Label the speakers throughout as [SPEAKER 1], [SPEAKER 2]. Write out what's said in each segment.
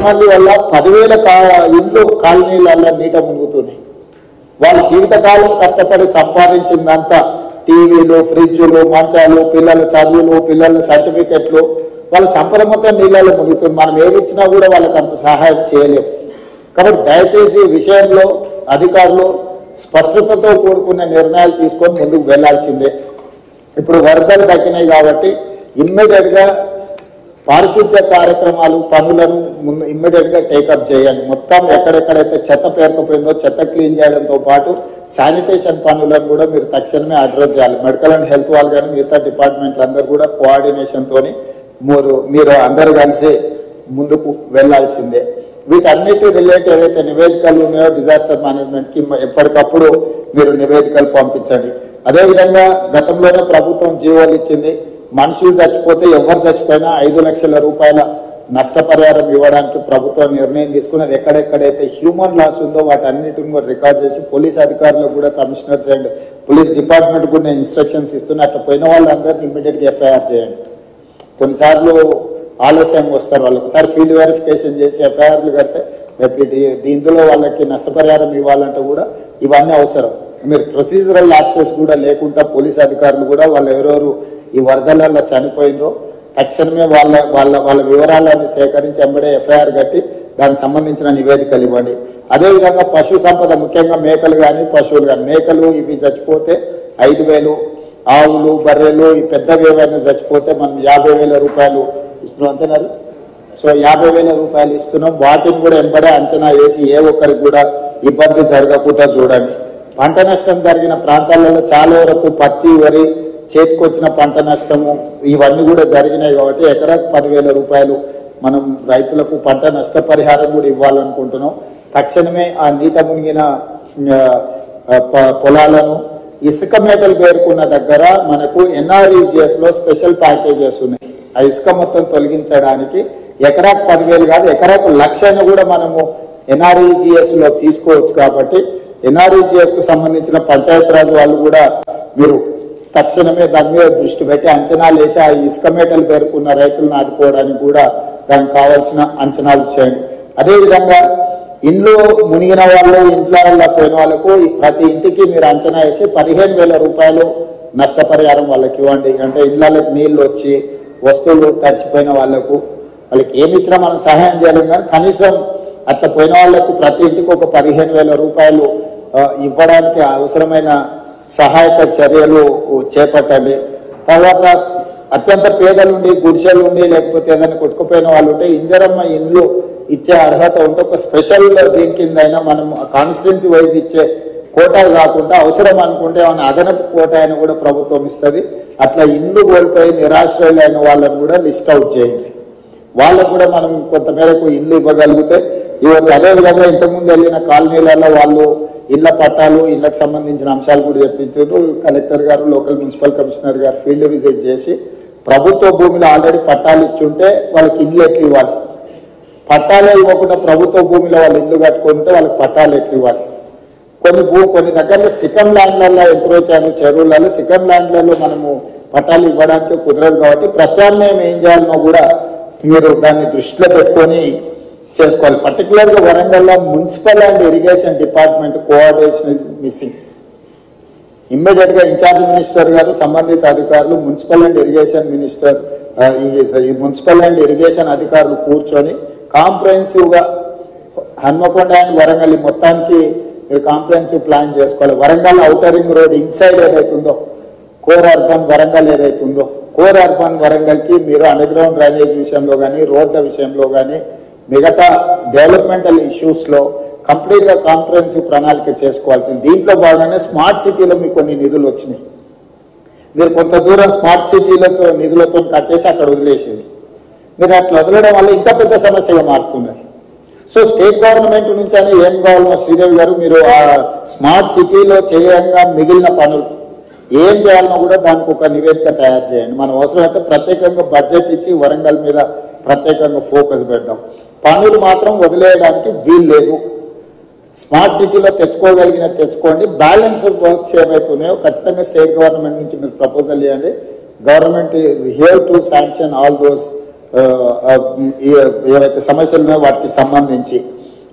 [SPEAKER 1] మంది వల్ల 10,000 ఇండ్లు కాలనీలలో నీట మునుగుతున్నాయి. వాళ్ళ జీవితకాలం కష్టపడి సంపాదించిందంతా టీవీలు, ఫ్రిడ్జ్లు, మంచాలు, పిల్లల చదువులు, పిల్లల సర్టిఫికెట్లు, వాళ్ళ సంపద మొత్తం నీళ్ళలో మునుగుతుంది. మనం ఏమి ఇచ్చినా కూడా వాళ్ళకి అంత సహాయం చేయలేము. కాబట్టి దయచేసి ఈ విషయంలో అధికారులు స్పష్టతతో కూడుకున్న నిర్ణయాలు తీసుకొని ముందుకు వెళ్లాల్సిందే. ఇప్పుడు వరదలు తగ్గినాయి కాబట్టి ఇమ్మీడియట్ గా పారిశుద్ధ్య కార్యక్రమాలు పనులను ఇమ్మీడియట్ గా టేకప్ చేయండి. మొత్తం ఎక్కడెక్కడైతే చెత్త పేరుకుపోయిందో చెత్త క్లీన్ చేయడంతో పాటు శానిటేషన్ పనులను కూడా మీరు తక్షణమే అడ్రస్ చేయాలి. మెడికల్ అండ్ హెల్త్ వాళ్ళు కానీ మిగతా డిపార్ట్మెంట్లు అందరూ కూడా కోఆర్డినేషన్ తోని మీరు అందరు కలిసి ముందుకు వెళ్లాల్సిందే. వీటన్నిటి రిలేటెడ్ ఏవైతే నివేదికలు ఉన్నాయో డిజాస్టర్ మేనేజ్మెంట్ కి ఎప్పటికప్పుడు మీరు నివేదికలు పంపించండి. అదేవిధంగా గతంలోనే ప్రభుత్వం జీవోలు ఇచ్చింది. మనుషులు చచ్చిపోతే ఎవరు చచ్చిపోయినా 5 లక్షల రూపాయల నష్టపరిహారం ఇవ్వడానికి ప్రభుత్వం నిర్ణయం తీసుకున్నది. ఎక్కడెక్కడైతే హ్యూమన్ లాస్ ఉందో వాటన్నిటిని కూడా రికార్డ్ చేసి పోలీస్ అధికారులకు కూడా కమిషనర్స్ అండ్ పోలీస్ డిపార్ట్మెంట్ కూడా నేను ఇన్స్ట్రక్షన్స్ ఇస్తున్నా. అట్లా పోయిన వాళ్ళందరినీ ఇమ్మీడియట్ గా ఎఫ్ఐఆర్ చేయండి. కొన్నిసార్లు ఆలస్యంగా వస్తారు. వాళ్ళు ఒకసారి ఫీల్డ్ వెరిఫికేషన్ చేసి ఎఫ్ఐఆర్లు కడితే ఇందులో వాళ్ళకి నష్టపరిహారం ఇవ్వాలంటే కూడా ఇవన్నీ అవసరం. మీరు ప్రొసీజరల్ యాక్సెస్ కూడా లేకుండా పోలీస్ అధికారులు కూడా వాళ్ళు ఎవరెవరు ఈ వరదలలో చనిపోయినో తక్షణమే వాళ్ళ వివరాలను సేకరించి ఎంబడే ఎఫ్ఐఆర్ కట్టి దానికి సంబంధించిన నివేదికలు ఇవ్వండి. అదేవిధంగా పశు సంపద ముఖ్యంగా మేకలు కానీ పశువులు కానీ, మేకలు ఇవి చచ్చిపోతే 5,000, ఆవులు బర్రెలు ఈ పెద్దవి ఏవైనా చచ్చిపోతే మనం 50,000 రూపాయలు ఇస్తున్నాం అంటున్నారు. సో 50,000 రూపాయలు ఇస్తున్నాం. వాటిని కూడా ఎంబడే అంచనా వేసి ఏ ఒక్కరికి కూడా ఇబ్బంది జరగకుండా చూడండి. పంట నష్టం జరిగిన ప్రాంతాలలో చాలా వరకు పత్తి, వరి, చేతికొచ్చిన పంట నష్టము ఇవన్నీ కూడా జరిగినాయి కాబట్టి ఎకరాకు 10,000 రూపాయలు మనం రైతులకు పంట నష్టపరిహారం కూడా ఇవ్వాలనుకుంటున్నాం. తక్షణమే ఆ నీట మునిగిన పొలాలను ఇసుక మేటలు పేర్కొన్న దగ్గర మనకు ఎన్ఆర్ఈజిఎస్ లో స్పెషల్ ప్యాకేజెస్ ఉన్నాయి. ఆ ఇసుక మొత్తం తొలగించడానికి ఎకరాకు 10,000 కాదు ఎకరాకు 1,00,000 కూడా మనము ఎన్ఆర్ఈజిఎస్ లో తీసుకోవచ్చు. కాబట్టి ఎన్ఆర్ఈజిఎస్ కు సంబంధించిన పంచాయతీరాజ్ వాళ్ళు కూడా మీరు తక్షణమే దాని మీద దృష్టి పెట్టి అంచనాలు వేసి ఆ ఇసుక మేటలు పేర్కొన్న రైతులను ఆదుకోవడానికి కూడా దానికి కావాల్సిన అంచనాలు చేయండి. అదేవిధంగా ఇంట్లో మునిగిన వాళ్ళు, ఇంట్లో పోయిన వాళ్ళకు ప్రతి ఇంటికి మీరు అంచనా వేసి 15,000 రూపాయలు నష్టపరిహారం వాళ్ళకి ఇవ్వండి. అంటే ఇళ్లకి నీళ్లు వచ్చి వస్తువులు తడిచిపోయిన వాళ్ళకి ఏమి ఇచ్చినా మనం సహాయం చేయలేం కానీ కనీసం అట్లా పోయిన వాళ్ళకు ప్రతి ఇంటికి ఒక 15,000 రూపాయలు ఇవ్వడానికి అవసరమైన సహాయక చర్యలు చేపట్టండి. తర్వాత అత్యంత పేదలుండి, గుడిసెలుండి, లేకపోతే ఏదైనా కొట్టుకుపోయిన వాళ్ళు ఉంటే ఇందిరమ్మ ఇండ్లు ఇచ్చే అర్హత ఉంటే ఒక స్పెషల్ దీని కింద అయినా మనం కాన్స్టిట్యున్సీ వైజ్ ఇచ్చే కోటా కాకుండా అవసరం అనుకుంటే ఏమైనా అదనపు కోటా అయినా కూడా ప్రభుత్వం ఇస్తుంది. అట్లా ఇండ్లు కోల్పోయి నిరాశ్రయులైన వాళ్ళని కూడా లిస్ట్ అవుట్ చేయండి. వాళ్ళకు కూడా మనం కొంతమేరకు ఇల్లు ఇవ్వగలిగితే ఇవ్వచ్చు. అదేవిధంగా ఇంతకుముందు వెళ్ళిన కాలనీలలో వాళ్ళు ఇళ్ల పట్టాలు, ఇళ్లకు సంబంధించిన అంశాలు కూడా చెప్పించారు. కలెక్టర్ గారు, లోకల్ మున్సిపల్ కమిషనర్ గారు ఫీల్డ్ విజిట్ చేసి ప్రభుత్వ భూమిలో ఆల్రెడీ పట్టాలు ఇచ్చుంటే వాళ్ళకి ఇల్లు ఎట్లు ఇవ్వాలి, పట్టాలే ఇవ్వకుండా ప్రభుత్వ భూమిలో వాళ్ళు ఇల్లు కట్టుకుంటే వాళ్ళకి పట్టాలు ఎట్లు ఇవ్వాలి. కొన్ని దగ్గరలో సికం ల్యాండ్లలో ఎంప్రూవ్ చేయను, చెరువులలో సికం ల్యాండ్లలో మనము పట్టాలు ఇవ్వడానికి కుదరదు. కాబట్టి ప్రత్యామ్నాయం ఏం చేయాలనో కూడా మీరు దాన్ని దృష్టిలో పెట్టుకొని చేసుకోవాలి. పర్టికులర్గా వరంగల్లో municipal and irrigation department coordination missing. Immediate గా ఇన్ఛార్జ్ మినిస్టర్ గారు, సంబంధిత అధికారులు, మున్సిపల్ అండ్ ఇరిగేషన్ మినిస్టర్, ఈ మున్సిపల్ అండ్ ఇరిగేషన్ అధికారులు కూర్చొని కాంప్రహెన్సివ్ గా హన్మకొండ అండ్ వరంగల్ మొత్తానికి మీరు కాంప్రహెన్సివ్ ప్లాన్ చేసుకోవాలి. Warangal outer ring road inside ఏదైతుందో కోర్ అర్బన్ వరంగల్ ఏదైతుందో కోర్ అర్బన్ వరంగల్ కి మీరు అండర్ గ్రౌండ్ డ్రైనేజ్ విషయంలో కానీ, రోడ్ల విషయంలో కానీ, మిగతా డెవలప్మెంటల్ ఇష్యూస్ లో కంప్లీట్ గా కాంప్రహెన్సివ్ ప్రణాళిక చేసుకోవాల్సింది. దీంట్లో భాగంగానే స్మార్ట్ సిటీలో మీకు కొన్ని నిధులు వచ్చినాయి. మీరు కొంత దూరం స్మార్ట్ సిటీలతో నిధులతో కట్టేసి అక్కడ వదిలేసేది. మీరు అట్లా వదలడం వల్ల ఇంకా పెద్ద సమస్యగా మారుతున్నారు. సో స్టేట్ గవర్నమెంట్ నుంచి అని ఏం కావాలో శ్రీదేవి గారు మీరు ఆ స్మార్ట్ సిటీలో చేయంగా మిగిలిన పనులు ఏం చేయాలనో కూడా దానికి ఒక నివేదిక తయారు చేయండి. మనం అవసరమైతే ప్రత్యేకంగా బడ్జెట్ ఇచ్చి వరంగల్ మీద ప్రత్యేకంగా ఫోకస్ పెడదాం. పనులు మాత్రం వదిలేయడానికి వీలు లేదు. స్మార్ట్ సిటీలో తెచ్చుకోగలిగిన తెచ్చుకోండి. బ్యాలెన్స్ వర్క్స్ ఏవైతున్నాయో ఖచ్చితంగా స్టేట్ గవర్నమెంట్ నుంచి మీరు ప్రపోజల్ చేయండి. Government is here to sanction all those ఏవైతే సమస్యలు ఉన్నాయో వాటికి సంబంధించి.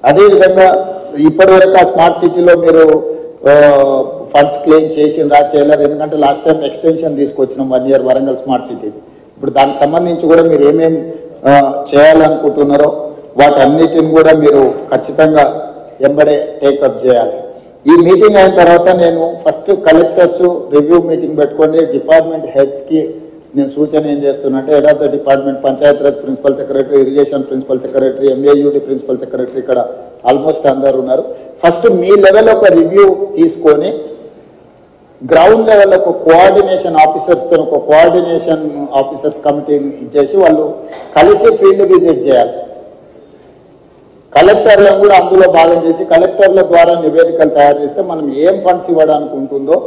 [SPEAKER 1] అదేవిధంగా ఇప్పటివరకు ఆ స్మార్ట్ సిటీలో మీరు ఫండ్స్ క్లెయిమ్ చేసిండ్రా చేయలేదు? ఎందుకంటే లాస్ట్ టైం ఎక్స్టెన్షన్ తీసుకొచ్చినాం 1 year వరంగల్ స్మార్ట్ సిటీ. ఇప్పుడు దానికి సంబంధించి కూడా మీరు ఏమేం చేయాలనుకుంటున్నారో వాటన్నిటిని కూడా మీరు ఖచ్చితంగా ఎంబడే టేకప్ చేయాలి. ఈ మీటింగ్ అయిన తర్వాత నేను ఫస్ట్ కలెక్టర్స్ రివ్యూ మీటింగ్ పెట్టుకొని డిపార్ట్మెంట్ హెడ్స్కి నేను సూచన ఏం చేస్తున్నా అంటే, head of the department, Panchayati Raj principal secretary, irrigation principal secretary, MAUD principal secretary, ఇక్కడ ఆల్మోస్ట్ అందరు ఉన్నారు. ఫస్ట్ మీ లెవెల్ ఒక రివ్యూ తీసుకొని గ్రౌండ్ లెవెల్ ఒక కోఆర్డినేషన్ ఆఫీసర్స్తో ఒక కోఆర్డినేషన్ ఆఫీసర్స్ కమిటీని ఇచ్చేసి వాళ్ళు కలిసి ఫీల్డ్ విజిట్ చేయాలి. కలెక్టర్లను కూడా అందులో భాగం చేసి కలెక్టర్ల ద్వారా నివేదికలు తయారు చేస్తే మనం ఏం ఫండ్స్ ఇవ్వడానికి ఉంటుందో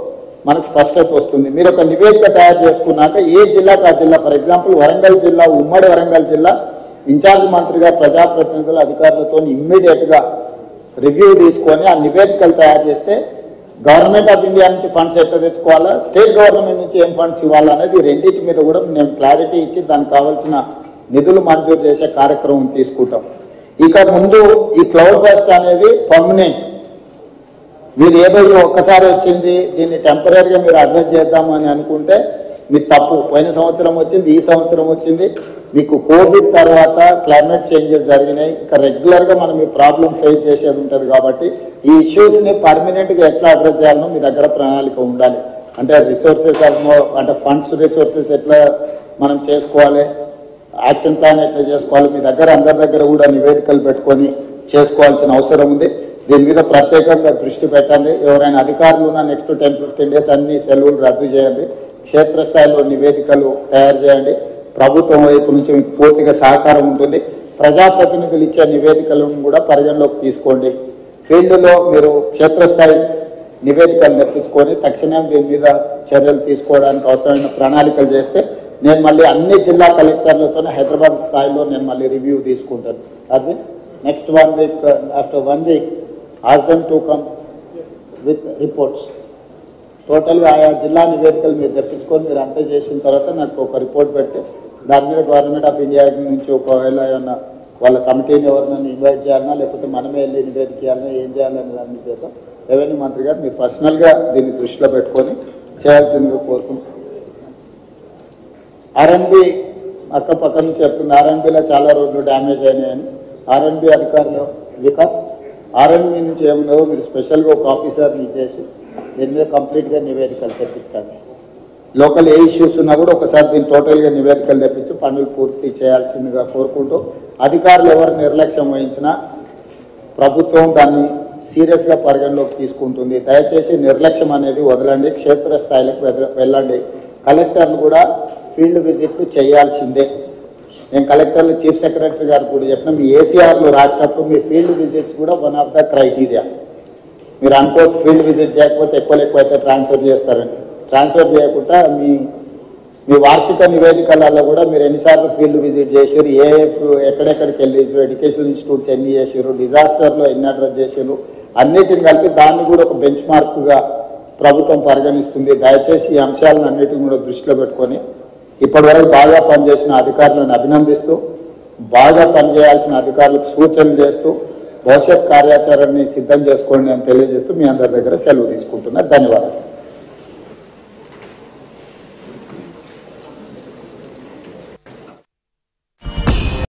[SPEAKER 1] మనకు స్పష్టత వస్తుంది. మీరు ఒక నివేదిక తయారు చేసుకున్నాక ఏ జిల్లాకు ఆ జిల్లా, ఫర్ ఎగ్జాంపుల్ వరంగల్ జిల్లా, ఉమ్మడి వరంగల్ జిల్లా ఇన్ఛార్జ్ మంత్రిగా ప్రజాప్రతినిధుల అధికారులతో ఇమ్మీడియట్గా రివ్యూ తీసుకొని ఆ నివేదికలు తయారు చేస్తే గవర్నమెంట్ ఆఫ్ ఇండియా నుంచి ఫండ్స్ ఎట్లా తెచ్చుకోవాలా, స్టేట్ గవర్నమెంట్ నుంచి ఏం ఫండ్స్ ఇవ్వాలనేది రెండింటి మీద కూడా మేము క్లారిటీ ఇచ్చి దానికి కావాల్సిన నిధులు మంజూరు చేసే కార్యక్రమం తీసుకుంటాం. ఇక ముందు ఈ క్లౌడ్ బస్ట్ అనేది పర్మనెంట్. మీరు ఏదో ఒక్కసారి వచ్చింది దీన్ని టెంపరీగా మీరు అడ్రస్ చేద్దాము అని అనుకుంటే మీ తప్పు. పోయిన సంవత్సరం వచ్చింది, ఈ సంవత్సరం వచ్చింది. మీకు కోవిడ్ తర్వాత క్లైమేట్ చేంజెస్ జరిగినాయి. ఇంకా రెగ్యులర్గా మనం ఈ ప్రాబ్లం ఫేస్ చేసేది ఉంటుంది కాబట్టి ఈ ఇష్యూస్ని పర్మనెంట్గా ఎట్లా అడ్రస్ చేయాలనో మీ దగ్గర ప్రణాళిక ఉండాలి. అంటే రిసోర్సెస్ అంటే ఫండ్స్ రిసోర్సెస్ ఎట్లా మనం చేసుకోవాలి, యాక్షన్ ప్లాన్ ఎట్లా చేసుకోవాలి, మీ దగ్గర అందరి దగ్గర కూడా నివేదికలు పెట్టుకొని చేసుకోవాల్సిన అవసరం ఉంది. దీని మీద ప్రత్యేకంగా దృష్టి పెట్టండి. ఎవరైనా అధికారులు ఉన్న నెక్స్ట్ 10-15 days అన్ని సెలవులు రద్దు చేయండి. క్షేత్రస్థాయిలో నివేదికలు తయారు చేయండి. ప్రభుత్వం వైపు నుంచి మీకు పూర్తిగా సహకారం ఉంటుంది. ప్రజాప్రతినిధులు ఇచ్చే నివేదికలను కూడా పరిగణలోకి తీసుకోండి. ఫీల్డ్లో మీరు క్షేత్రస్థాయి నివేదికలు తెప్పించుకొని తక్షణం దీని మీద చర్యలు తీసుకోవడానికి అవసరమైన ప్రణాళికలు చేస్తే నేను మళ్ళీ అన్ని జిల్లా కలెక్టర్లతో హైదరాబాద్ స్థాయిలో నేను మళ్ళీ రివ్యూ తీసుకుంటాను. అది next 1 week, after 1 week ask them to come with reports. టోటల్గా ఆయా జిల్లా నివేదికలు మీరు తెప్పించుకొని మీరు అంతా చేసిన తర్వాత నాకు ఒక రిపోర్ట్ పెట్టి దాని మీద గవర్నమెంట్ ఆఫ్ ఇండియా నుంచి ఒకవేళ ఏమన్నా వాళ్ళ కమిటీని ఎవరినైనా ఇన్వైట్ చేయాలన్నా లేకపోతే మనమే వెళ్ళి నివేదిక చేయాలన్నా ఏం చేయాలనే దాని మీద రెవెన్యూ మంత్రి గారు మీరు పర్సనల్గా దీన్ని దృష్టిలో పెట్టుకొని చేయాల్సిందిగా కోరుకుంటున్నాను. ఆర్ఎన్బి అక్కపక్క నుంచి చెప్తుంది, ఆర్ఎన్బిలో చాలా రోడ్లు డ్యామేజ్ అయినాయని. ఆర్ఎన్బి అధికారులు వికాస్ ఆర్ఎన్బి నుంచి ఏమున్నారో మీరు స్పెషల్గా ఒక ఆఫీసర్ని చేసి దీని మీద కంప్లీట్గా నివేదికలు తెప్పించండి. లోకల్ ఏ ఇష్యూస్ ఉన్నా కూడా ఒకసారి దీన్ని టోటల్గా నివేదికలు తెప్పించి పనులు పూర్తి చేయాల్సిందిగా కోరుకుంటూ, అధికారులు ఎవరు నిర్లక్ష్యం వహించినా ప్రభుత్వం దాన్ని సీరియస్గా పరిగణలోకి తీసుకుంటుంది. దయచేసి నిర్లక్ష్యం అనేది వదలండి, క్షేత్రస్థాయిలకు వెళ్ళండి. కలెక్టర్లు కూడా ఫీల్డ్ విజిట్లు చేయాల్సిందే. నేను కలెక్టర్లు చీఫ్ సెక్రటరీ గారు కూడా చెప్పిన మీ ఏసీఆర్లు రాసినప్పుడు మీ ఫీల్డ్ విజిట్స్ కూడా వన్ ఆఫ్ ద క్రైటీరియా. మీరు అనుకోవచ్చు ఫీల్డ్ విజిట్ చేయకపోతే ఎక్కువ అయితే ట్రాన్స్ఫర్ చేస్తారని. ట్రాన్స్ఫర్ చేయకుండా మీ వార్షిక నివేదికలలో కూడా మీరు ఎన్నిసార్లు ఫీల్డ్ విజిట్ చేసారు, ఎక్కడెక్కడికి వెళ్ళి ఎడ్యుకేషనల్ ఇన్స్టిట్యూట్స్ ఎన్ని చేసారు, డిజాస్టర్లో ఎన్ని అడ్రస్ చేసారు, అన్నిటిని కలిపి దాన్ని కూడా ఒక బెంచ్ మార్క్గా ప్రభుత్వం పరిగణిస్తుంది. దయచేసి ఈ అంశాలను అన్నిటిని కూడా దృష్టిలో పెట్టుకొని ఇప్పటివరకు బాగా పనిచేసిన అధికారులను అభినందిస్తూ, బాగా పనిచేయాల్సిన అధికారులకు సూచనలు చేస్తూ భవిష్యత్ కార్యాచరణని సిద్ధం చేసుకోండి అని తెలియజేస్తూ మీ అందరి దగ్గర సెలవు తీసుకుంటున్నా. ధన్యవాదాలు.